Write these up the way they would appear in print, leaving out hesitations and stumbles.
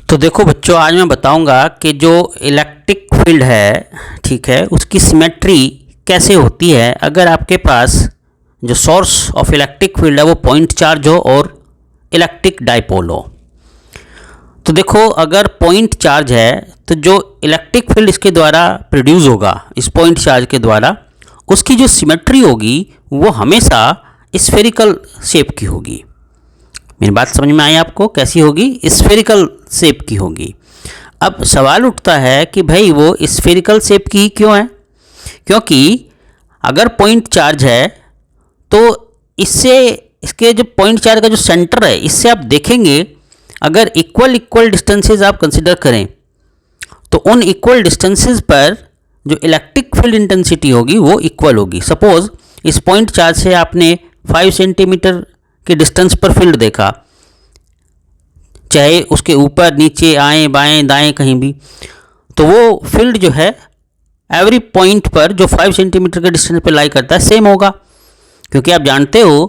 तो देखो बच्चों, आज मैं बताऊंगा कि जो इलेक्ट्रिक फील्ड है, ठीक है, उसकी सिमेट्री कैसे होती है अगर आपके पास जो सोर्स ऑफ इलेक्ट्रिक फील्ड है वो पॉइंट चार्ज हो और इलेक्ट्रिक डाइपोल हो। तो देखो, अगर पॉइंट चार्ज है तो जो इलेक्ट्रिक फील्ड इसके द्वारा प्रोड्यूस होगा इस पॉइंट चार्ज के द्वारा, उसकी जो सिमेट्री होगी वो हमेशा स्फेरिकल शेप की होगी। मेरी बात समझ में आई आपको? कैसी होगी? स्फेरिकल शेप की होगी। अब सवाल उठता है कि भाई वो स्फेरिकल शेप की क्यों है? क्योंकि अगर पॉइंट चार्ज है तो इसके जो पॉइंट चार्ज का जो सेंटर है, इससे आप देखेंगे अगर इक्वल डिस्टेंसेस आप कंसिडर करें तो उन इक्वल डिस्टेंसेस पर जो इलेक्ट्रिक फील्ड इंटेंसिटी होगी वो इक्वल होगी। सपोज इस पॉइंट चार्ज से आपने 5 सेंटीमीटर के डिस्टेंस पर फील्ड देखा, चाहे उसके ऊपर नीचे आएँ बाएँ दाएँ कहीं भी, तो वो फील्ड जो है एवरी पॉइंट पर जो 5 सेंटीमीटर के डिस्टेंस पर लाई करता है सेम होगा। क्योंकि आप जानते हो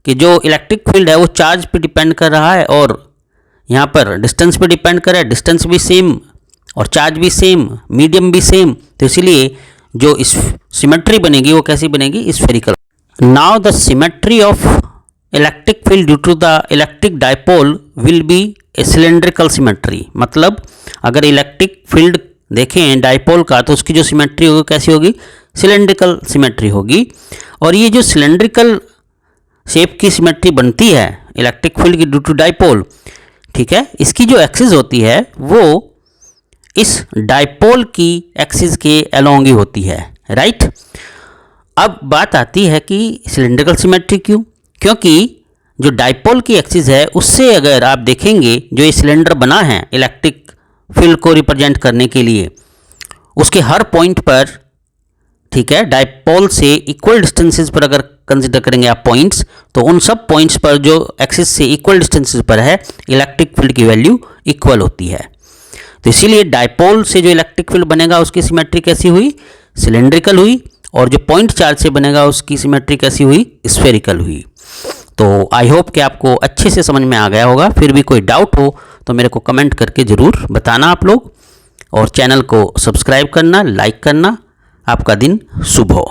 कि जो इलेक्ट्रिक फील्ड है वो चार्ज पे डिपेंड कर रहा है और यहाँ पर डिस्टेंस पे डिपेंड कर रहा है। डिस्टेंस भी सेम और चार्ज भी सेम, मीडियम भी सेम, तो इसलिए जो इस सिमेट्री बनेगी वो कैसी बनेगी? Spherical. Now the symmetry of electric field due to the electric dipole will be a cylindrical symmetry. मतलब अगर इलेक्ट्रिक फील्ड देखें डाइपोल का तो उसकी जो सिमेट्री होगी कैसी होगी? सिलेंड्रिकल सिमेट्री होगी। और ये जो सिलेंड्रिकल शेप की सिमेट्री बनती है इलेक्ट्रिक फील्ड की ड्यू टू डाइपोल, ठीक है, इसकी जो एक्सिस होती है वो इस डाइपोल की एक्सिस के अलोंग ही होती है, राइट। अब बात आती है कि सिलेंड्रिकल सिमेट्री क्यों? क्योंकि जो डाइपोल की एक्सिस है उससे अगर आप देखेंगे जो ये सिलेंडर बना है इलेक्ट्रिक फील्ड को रिप्रेजेंट करने के लिए, उसके हर पॉइंट पर, ठीक है, डाइपोल से इक्वल डिस्टेंसेस पर अगर कंसिडर करेंगे आप पॉइंट्स, तो उन सब पॉइंट्स पर जो एक्सिस से इक्वल डिस्टेंसेस पर है इलेक्ट्रिक फील्ड की वैल्यू इक्वल होती है। तो इसीलिए डाइपोल से जो इलेक्ट्रिक फील्ड बनेगा उसकी सिमेट्री कैसी हुई? सिलेंड्रिकल हुई। और जो पॉइंट चार्ज से बनेगा उसकी सिमेट्री कैसी हुई? स्फेरिकल हुई। तो आई होप कि आपको अच्छे से समझ में आ गया होगा। फिर भी कोई डाउट हो तो मेरे को कमेंट करके ज़रूर बताना आप लोग, और चैनल को सब्सक्राइब करना, लाइक करना। आपका दिन शुभ हो।